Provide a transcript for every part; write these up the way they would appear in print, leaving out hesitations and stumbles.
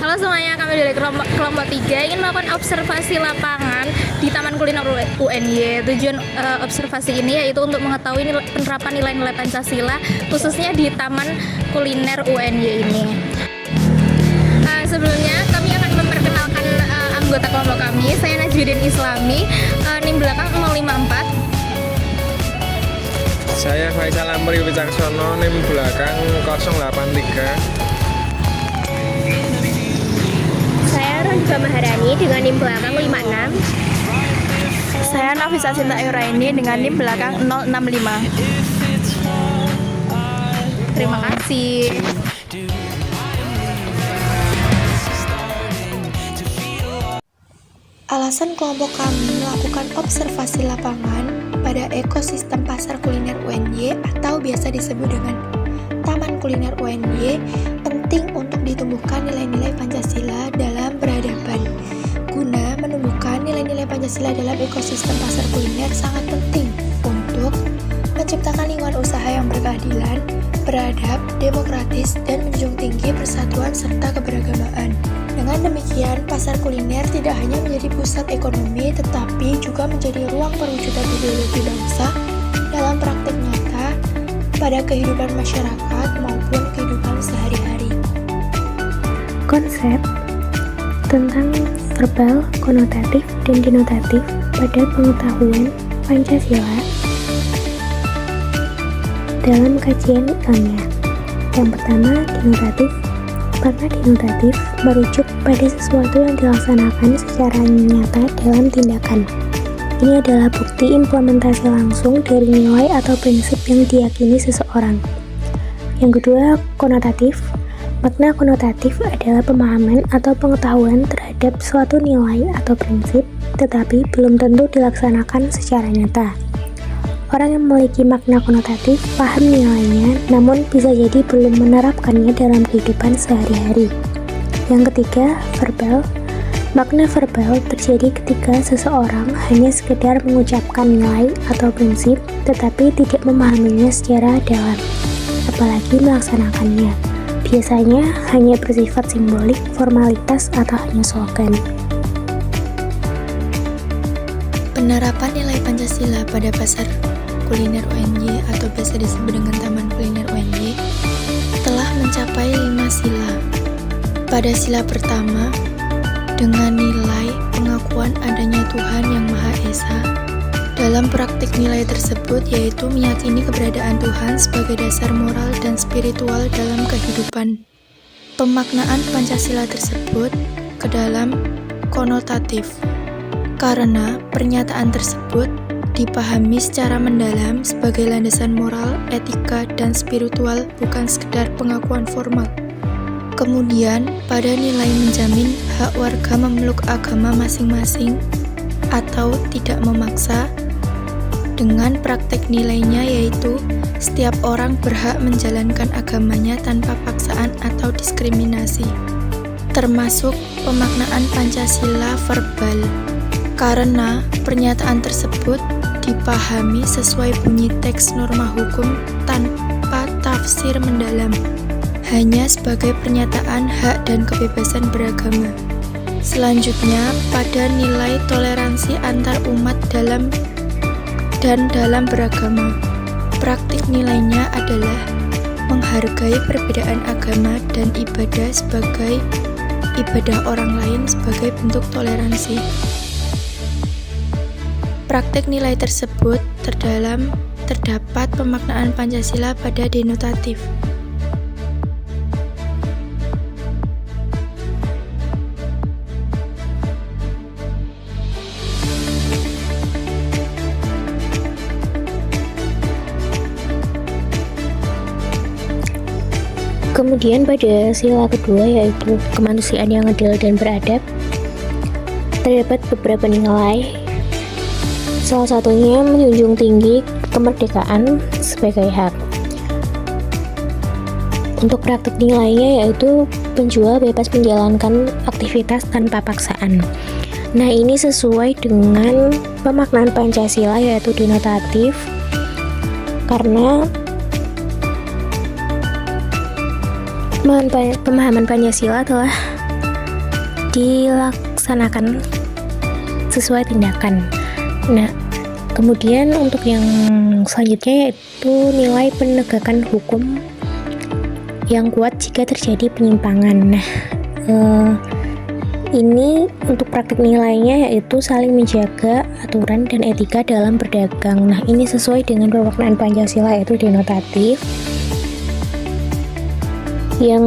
Halo semuanya, kami dari kelompok 3 ingin melakukan observasi lapangan di Taman Kuliner UNY. Tujuan observasi ini yaitu untuk mengetahui penerapan nilai-nilai Pancasila khususnya di Taman Kuliner UNY ini. Sebelumnya kami akan memperkenalkan anggota kelompok kami. Saya Najwidin Islami, NIM belakang 054. Saya Faisal Amri Wicaksono, NIM belakang 083. Saya Ronja Maharani dengan NIM belakang 56. Saya Nafisa Sinta Ayuraini dengan NIM belakang 065. Terima kasih. Alasan kelompok kami melakukan observasi lapangan pada ekosistem pasar kuliner UNY atau biasa disebut dengan Taman Kuliner UNY penting untuk ditumbuhkan nilai-nilai Pancasila dalam peradaban. Guna menumbuhkan nilai-nilai Pancasila dalam ekosistem pasar kuliner sangat penting untuk menciptakan lingkungan usaha yang berkeadilan, beradab, demokratis, dan menjunjung tinggi persatuan serta keberagamaan. Dengan demikian, pasar kuliner tidak hanya menjadi pusat ekonomi, tetapi juga menjadi ruang perwujudan ideologi bangsa dalam praktik nyata pada kehidupan masyarakat maupun kehidupan sehari-hari. Konsep tentang verbal, konotatif, dan denotatif pada pengetahuan Pancasila dalam kajian ilmiah. Yang pertama, denotatif. Karena denotatif merujuk pada sesuatu yang dilaksanakan secara nyata dalam tindakan. Ini adalah bukti implementasi langsung dari nilai atau prinsip yang diyakini seseorang. Yang kedua, konotatif. Makna konotatif adalah pemahaman atau pengetahuan terhadap suatu nilai atau prinsip, tetapi belum tentu dilaksanakan secara nyata. Orang yang memiliki makna konotatif paham nilainya, namun bisa jadi belum menerapkannya dalam kehidupan sehari-hari. Yang ketiga, verbal. Makna verbal terjadi ketika seseorang hanya sekedar mengucapkan nilai atau prinsip, tetapi tidak memahaminya secara dalam, apalagi melaksanakannya. Biasanya hanya bersifat simbolik, formalitas, atau hanya slogan. Penerapan nilai Pancasila pada pasar kuliner UNY atau biasa disebut dengan Taman Kuliner UNY telah mencapai 5 sila. Pada sila pertama, dengan nilai pengakuan adanya Tuhan Yang Maha Esa. Dalam praktik nilai tersebut yaitu meyakini keberadaan Tuhan sebagai dasar moral dan spiritual dalam kehidupan. Pemaknaan Pancasila tersebut ke dalam konotatif, karena pernyataan tersebut dipahami secara mendalam sebagai landasan moral, etika, dan spiritual, bukan sekedar pengakuan formal. Kemudian, pada nilai menjamin hak warga memeluk agama masing-masing atau tidak memaksa, dengan praktek nilainya yaitu setiap orang berhak menjalankan agamanya tanpa paksaan atau diskriminasi. Termasuk pemaknaan Pancasila verbal, karena pernyataan tersebut dipahami sesuai bunyi teks norma hukum tanpa tafsir mendalam, hanya sebagai pernyataan hak dan kebebasan beragama. Selanjutnya, pada nilai toleransi antar umat dalam beragama. Praktik nilainya adalah menghargai perbedaan agama dan ibadah sebagai ibadah orang lain sebagai bentuk toleransi. Praktik nilai tersebut terdapat pemaknaan Pancasila pada denotatif. Kemudian pada sila kedua yaitu kemanusiaan yang adil dan beradab, terdapat beberapa nilai. Salah satunya menjunjung tinggi kemerdekaan sebagai hak. Untuk praktik nilainya yaitu penjual bebas menjalankan aktivitas tanpa paksaan. Nah, ini sesuai dengan pemaknaan Pancasila yaitu denotatif, karena pemahaman Pancasila telah dilaksanakan sesuai tindakan. Nah, kemudian untuk yang selanjutnya yaitu nilai penegakan hukum yang kuat jika terjadi penyimpangan. Nah, ini untuk praktik nilainya yaitu saling menjaga aturan dan etika dalam berdagang. Nah, ini sesuai dengan pemaknaan Pancasila yaitu denotatif. Yang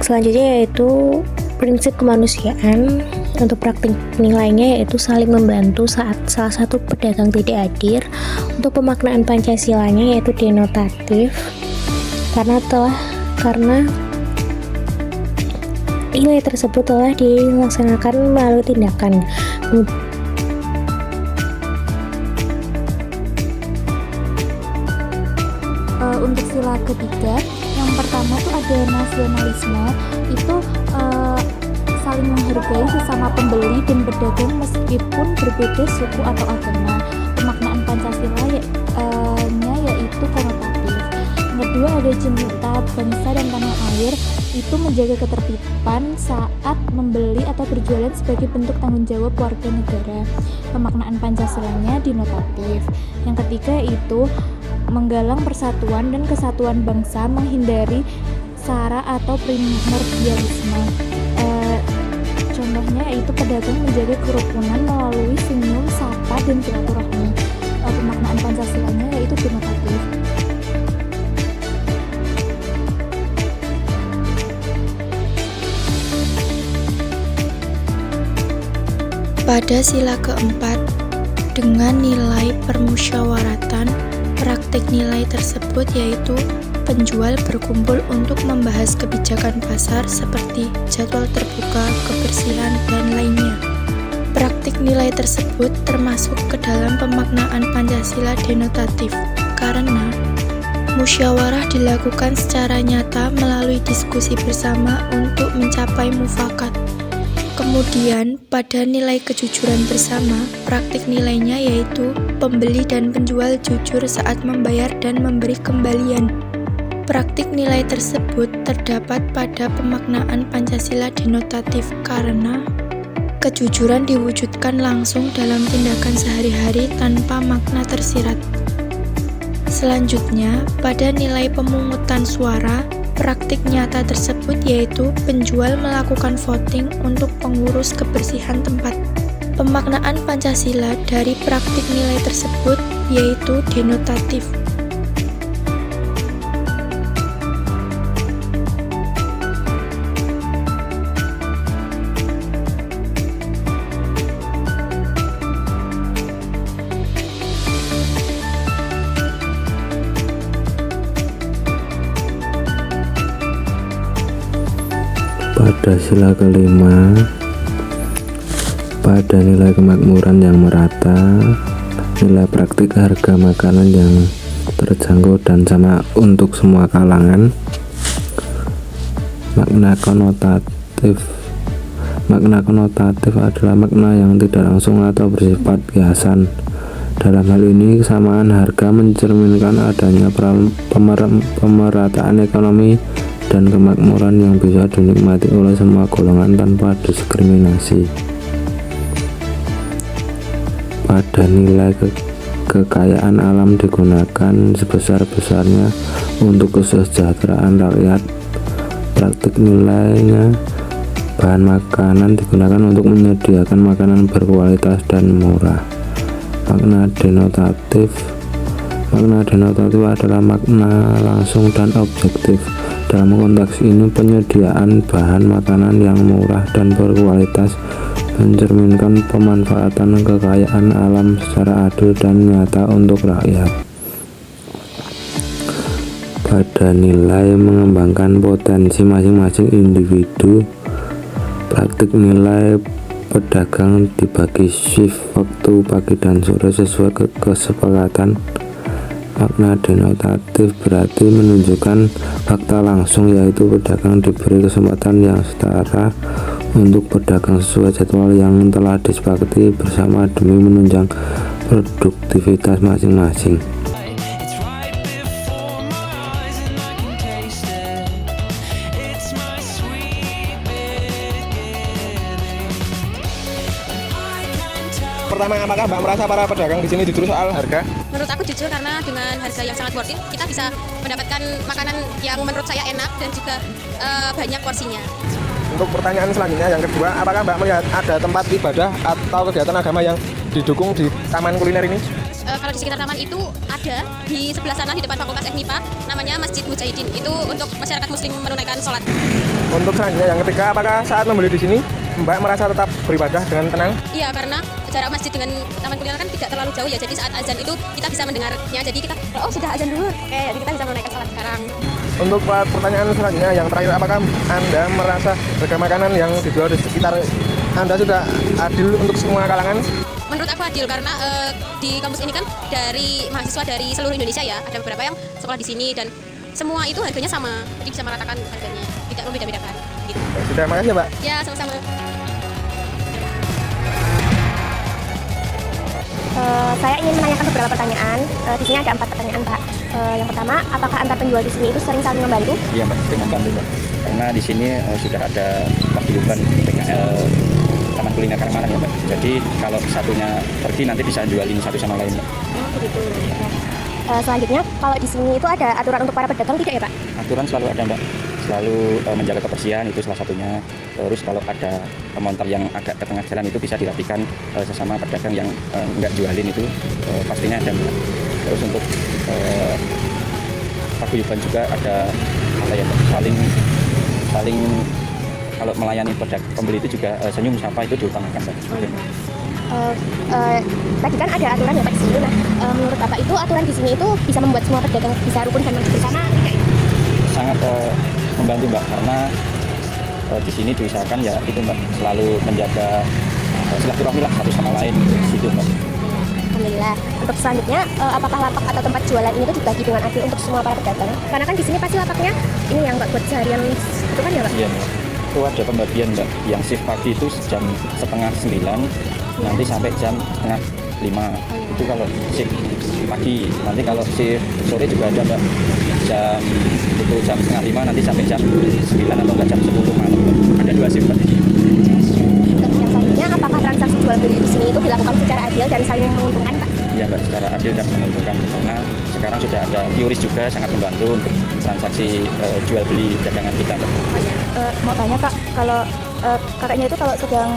selanjutnya yaitu prinsip kemanusiaan. Untuk praktik nilainya yaitu saling membantu saat salah satu pedagang tidak hadir. Untuk pemaknaan Pancasilanya yaitu denotatif, karena nilai tersebut telah dilaksanakan melalui tindakan. Untuk sila ketiga, yang pertama tuh ada nasionalisme, itu saling menghargai sesama pembeli dan pedagang meskipun berbeda suku atau agama. Pemaknaan Pancasila yaitu konotatif. Yang kedua ada cinta bangsa dan tanah air, itu menjaga ketertiban saat membeli atau berjualan sebagai bentuk tanggung jawab warga negara. Pemaknaan Pancasilanya denotatif. Yang ketiga itu menggalang persatuan dan kesatuan bangsa, menghindari sara atau primordialisme. Contohnya yaitu pedagang menjaga kerukunan melalui senyum, sapa, dan silaturahmi. Pemaknaan Pancasilanya yaitu denotatif. Pada sila keempat, dengan nilai permusyawaratan, praktik nilai tersebut yaitu penjual berkumpul untuk membahas kebijakan pasar seperti jadwal terbuka, kebersihan, dan lainnya. Praktik nilai tersebut termasuk ke dalam pemaknaan Pancasila denotatif karena musyawarah dilakukan secara nyata melalui diskusi bersama untuk mencapai mufakat. Kemudian, pada nilai kejujuran bersama, praktik nilainya yaitu pembeli dan penjual jujur saat membayar dan memberi kembalian. Praktik nilai tersebut terdapat pada pemaknaan Pancasila denotatif karena kejujuran diwujudkan langsung dalam tindakan sehari-hari tanpa makna tersirat. Selanjutnya, pada nilai pemungutan suara, praktik nyata tersebut yaitu penjual melakukan voting untuk pengurus kebersihan tempat. Pemaknaan Pancasila dari praktik nilai tersebut yaitu denotatif. Pada sila kelima, pada nilai kemakmuran yang merata, nilai praktik harga makanan yang terjangkau dan sama untuk semua kalangan. Makna konotatif adalah makna yang tidak langsung atau bersifat kiasan. Dalam hal ini, kesamaan harga mencerminkan adanya pemerataan ekonomi dan kemakmuran yang bisa dinikmati oleh semua golongan tanpa diskriminasi. Pada nilai kekayaan alam digunakan sebesar-besarnya untuk kesejahteraan rakyat. Praktik nilainya bahan makanan digunakan untuk menyediakan makanan berkualitas dan murah. Makna denotatif adalah makna langsung dan objektif. Dalam konteks ini, penyediaan bahan makanan yang murah dan berkualitas mencerminkan pemanfaatan kekayaan alam secara adil dan nyata untuk rakyat. Pada nilai mengembangkan potensi masing-masing individu, praktik nilai pedagang dibagi shift waktu pagi dan sore sesuai kesepakatan. Makna denotatif berarti menunjukkan fakta langsung, yaitu pedagang diberi kesempatan yang setara untuk berdagang sesuai jadwal yang telah disepakati bersama demi menunjang produktivitas masing-masing. Pertama, apakah Mbak merasa para pedagang di sini jujur soal harga? Menurut aku jujur, karena dengan harga yang sangat worth it, kita bisa mendapatkan makanan yang menurut saya enak dan juga banyak porsinya. Untuk pertanyaan selanjutnya yang kedua, apakah Mbak melihat ada tempat ibadah atau kegiatan agama yang didukung di taman kuliner ini? Kalau di sekitar taman itu ada, di sebelah sana di depan Fakultas FMIPA, namanya Masjid Mujahidin. Itu untuk masyarakat muslim menunaikan sholat. Untuk selanjutnya yang ketiga, apakah saat membeli di sini Mbak merasa tetap beribadah dengan tenang? Iya, karena jarak masjid dengan taman kuliner kan tidak terlalu jauh ya. Jadi saat azan itu kita bisa mendengarnya. Jadi kita, oh sudah azan dulu. Oke, jadi kita bisa menunaikan sholat sekarang. Untuk pertanyaan selanjutnya yang terakhir, apakah Anda merasa harga makanan yang dijual di sekitar Anda sudah adil untuk semua kalangan? Menurut aku adil, karena di kampus ini kan dari mahasiswa dari seluruh Indonesia ya. Ada beberapa yang sekolah di sini dan semua itu harganya sama. Jadi bisa meratakan harganya, tidak membeda-bedakan gitu. Sudah, makasih ya Mbak. Ya, sama-sama. Saya ingin menanyakan beberapa pertanyaan. Di sini ada 4 pertanyaan, Pak. Yang pertama, apakah antar penjual di sini itu sering saling membantu? Iya Mbak, dengan bantu Mbak. Karena di sini sudah ada paguyuban PKL Taman Kuliner Karangmalang ya Mbak. Jadi kalau satunya pergi nanti bisa jualin satu sama lain Mbak. Oh, begitu. Selanjutnya, kalau di sini itu ada aturan untuk para pedagang tidak ya, Pak? Aturan selalu ada Mbak. Selalu menjaga kebersihan itu salah satunya. Terus kalau ada montor yang agak ke tengah jalan itu bisa dirapikan sesama pedagang yang nggak jualin itu pastinya ada Mbak. Terus untuk paguyuban juga ada apa ya Mbak, saling kalau melayani pembeli itu juga senyum sapa itu diutamakan Mbak. Tadi kan ada aturan ya Pak di sini. Nah, menurut Bapak itu aturan di sini itu bisa membuat semua pedagang bisa rukun dan bersama tidak ya? Sangat membantu Mbak, karena di sini diusahakan ya itu Mbak, selalu menjaga silaturahmi lah satu sama lain gitu Mbak. Alhamdulillah. Untuk selanjutnya, apakah lapak atau tempat jualan ini tuh dibagi dengan adil untuk semua para pedagang? Karena kan di sini pasti lapaknya ini yang Mbak buat seharian itu kan ya Pak? Iya Mbak. Itu ada pembagian Mbak, yang shift pagi itu jam 8:30 nanti sampai jam 4:30. Itu kalau shift pagi. Nanti kalau shift sore juga ada Mbak, jam 4:30 nanti sampai jam 9 atau enggak jam 10 malam. Ada 2 shift Mbak. Yang selanjutnya, apakah transaksi jual beli di sini itu dilakukan secara adil dan saling menguntungkan Pak? Iya Mbak, secara adil dan menguntungkan, karena sekarang sudah ada QRIS juga sangat membantu untuk transaksi jual beli dagangan kita Mbak. Mau tanya Kak, kalau kakaknya itu kalau sedang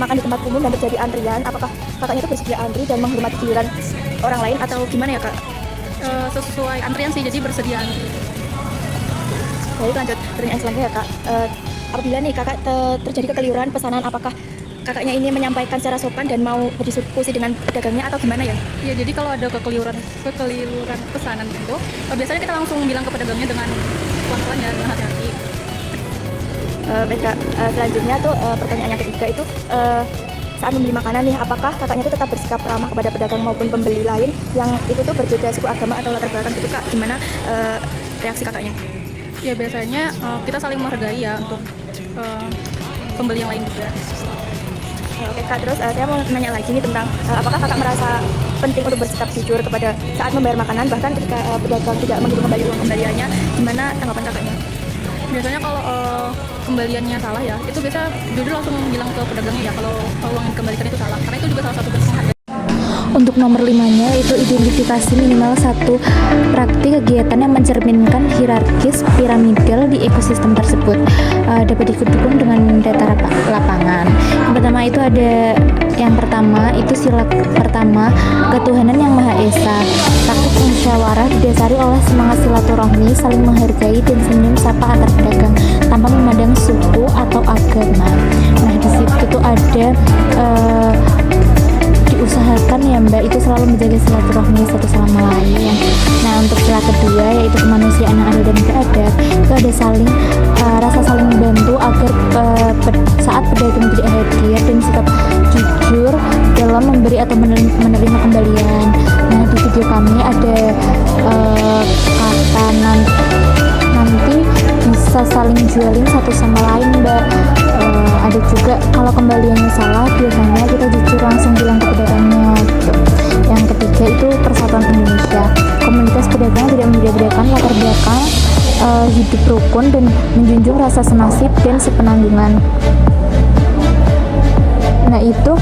makan di tempat umum dan terjadi antrian, apakah kakaknya itu bersedia antri dan menghormati giliran orang lain atau gimana ya Kak? Sesuai antrian sih, jadi bersedia antri. Baik, lanjut pertanyaan selanjutnya ya Kak. Apabila nih kakak terjadi kekeliruan pesanan, apakah kakaknya ini menyampaikan secara sopan dan mau berdiskusi dengan pedagangnya atau gimana ya? Ya, jadi kalau ada kekeliruan pesanan itu, biasanya kita langsung bilang ke pedagangnya dengan pelan-pelan ya, dengan hati-hati. Baik Kak, selanjutnya tuh pertanyaan yang ketiga itu saat membeli makanan nih, apakah kakaknya itu tetap bersikap ramah kepada pedagang maupun pembeli lain yang itu tuh berbeda suku agama atau latar belakang gitu Kak? Gimana reaksi kakaknya? Ya, biasanya kita saling menghargai ya untuk pembeli yang lain juga. Oke Kak, terus saya mau nanya lagi nih tentang apakah kakak merasa penting untuk bersikap jujur kepada saat membayar makanan, bahkan ketika pedagang tidak menghitung kembali uang kembaliannya, gimana tanggapan kakaknya? Biasanya kalau kembaliannya salah ya, itu biasa jujur langsung bilang ke pedagangnya ya kalau uang yang dikembalikan itu salah, karena itu juga salah satu bentuk penghargaan. Untuk nomor 5-nya itu identifikasi minimal satu praktik kegiatan yang mencerminkan hierarkis piramidal di ekosistem tersebut. Dapat didukung dengan data lapangan. Yang pertama itu ada yang pertama itu sila pertama, ketuhanan yang Maha Esa. Praktik musyawarah didasari oleh semangat silaturahmi, saling menghargai dan senyum sapa antar pedagang tanpa memandang suku atau agama. Nah, di situ tuh ada diusahakan ya Mbak itu selalu menjaga silaturahmi satu sama lain. Nah, untuk sila kedua yaitu kemanusiaan yang adil dan beradab, itu ada rasa saling membantu agar saat pedagang tidak hadir dan sikap jujur dalam memberi atau menerima kembalian. Nah, di video kami ada kata nanti bisa saling jualin satu sama lain Mbak. Ada juga kalau kembaliannya salah, biasanya kita jujur langsung bilang ke pedagangnya gitu. Yang ketiga itu Persatuan Indonesia. Komunitas pedagang tidak membeda-bedakan latar belakang, hidup rukun dan menjunjung rasa senasib dan sepenanggungan. Nah itu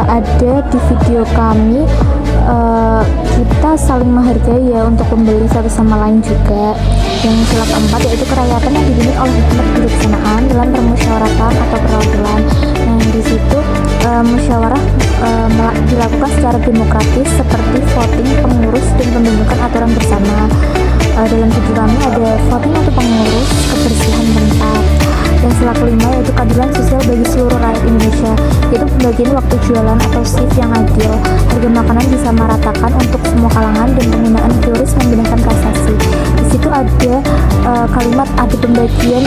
ada di video kami, kita saling menghargai ya untuk membeli satu sama lain juga. Yang sila keempat yaitu kerakyatan yang dibimbing oleh hikmat kebijaksanaan dalam permusyawaratan atau perwakilan. Nah di situ musyawarah dilakukan secara demokratis seperti voting pengurus dan pembentukan aturan bersama. Dalam video kami ada voting untuk pengurus, kebersihan tempat. Dan sila kelima yaitu keadilan sosial bagi seluruh rakyat Indonesia, yaitu pembagian waktu jualan atau shift yang adil, harga makanan disamaratakan untuk semua kalangan, dan penggunaan teoris menggunakan kasasi. Di situ ada kalimat ada pembagian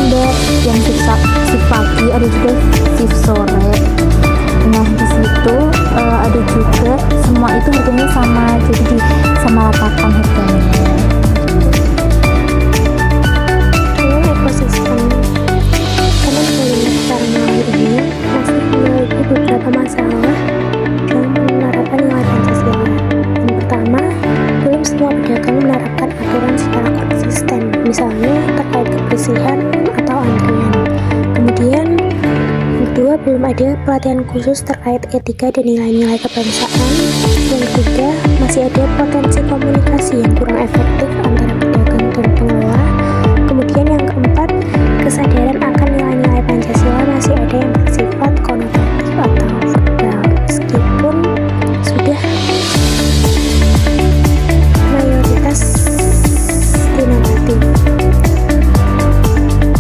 yang shift pagi, ada juga shift sore. Nah di situ ada juga semua itu harganya sama, jadi disamaratakan harganya. Ekosistem taman kuliner Karangmangu ini masih memiliki beberapa masalah dalam penerapan nilai Pancasila. Yang pertama, belum semua pedagang menerapkan aturan secara konsisten, misalnya terkait kebersihan atau antrian. Kemudian, yang kedua, belum ada pelatihan khusus terkait etika dan nilai-nilai kebangsaan. Yang ketiga, masih ada potensi komunikasi yang kurang efektif antara pedagang dan pengelola. Kemudian yang keempat, kesadaran akan nilai-nilai Pancasila masih ada yang bersifat konotatif atau verbal, meskipun sudah mayoritas denotatif.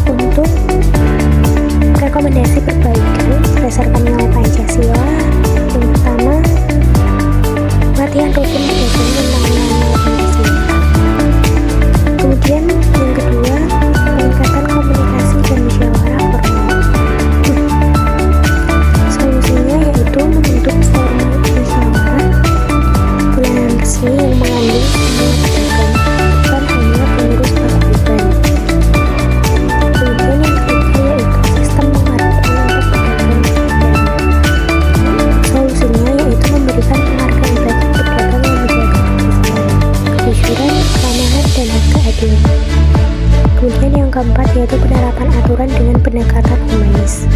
Untuk rekomendasi perbaikan berdasarkan nilai Pancasila, yang pertama, latihan rutin pedagang tentang nilai Pancasila. Kemudian yang kedua, peningkatan komunikasi dan musyawarah formal. Solusinya yaitu membentuk forum musyawarah bulanan resmi yang mengandung semua pedagang, bukan hanya pengurus paguyuban. Kemudian yang ketiga yaitu sistem penghargaan untuk pedagang. Solusinya yaitu memberikan penghargaan bagi pedagang yang menjaga kejujuran, keamanan, dan hak keadilan. Kemudian yang keempat yaitu penerapan aturan dengan pendekatan humanis.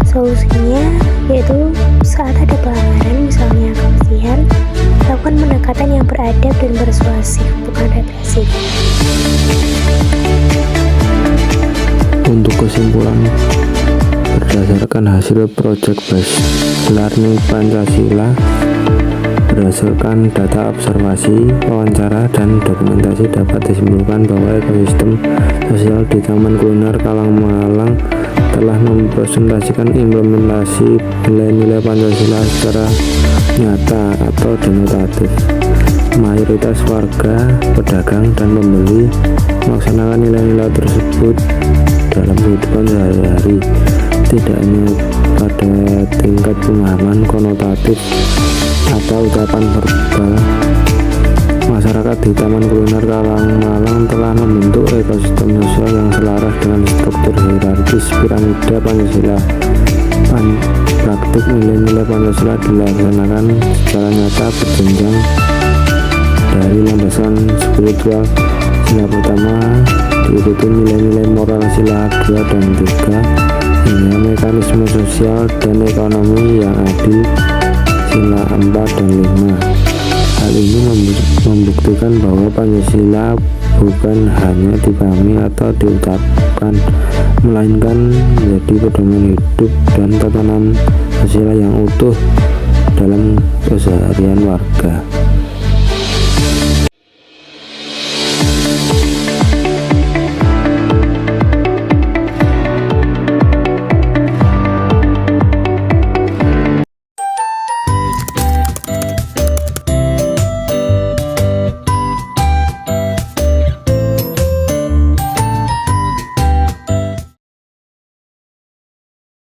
Solusinya yaitu saat ada pelanggaran, misalnya kebersihan, lakukan pendekatan yang beradab dan persuasif, bukan represif. Untuk kesimpulan, berdasarkan hasil Project Based Learning Pancasila, berdasarkan data observasi, wawancara, dan dokumentasi dapat disimpulkan bahwa ekosistem sosial di Taman Kuliner Kalangmalang telah mempresentasikan implementasi nilai-nilai Pancasila secara nyata atau denotatif. Mayoritas warga, pedagang, dan pembeli melaksanakan nilai-nilai tersebut dalam kehidupan sehari-hari, tidak hanya pada tingkat pemahaman konotatif atau ucapan verbal. Masyarakat di Taman Kuliner Kalangmalang telah membentuk ekosistem sosial yang selaras dengan struktur hierarkis piramida Pancasila. Praktik nilai-nilai Pancasila dilaksanakan secara nyata berjenjang dari landasan spiritual sila pertama, diikuti nilai-nilai moral sila 2 dan 3, hingga mekanisme sosial dan ekonomi yang adil sila 4 dan 5. Hal ini membuktikan bahwa Pancasila bukan hanya dipahami atau diucapkan, melainkan menjadi pedoman hidup dan tatanan sosial yang utuh dalam keseharian warga.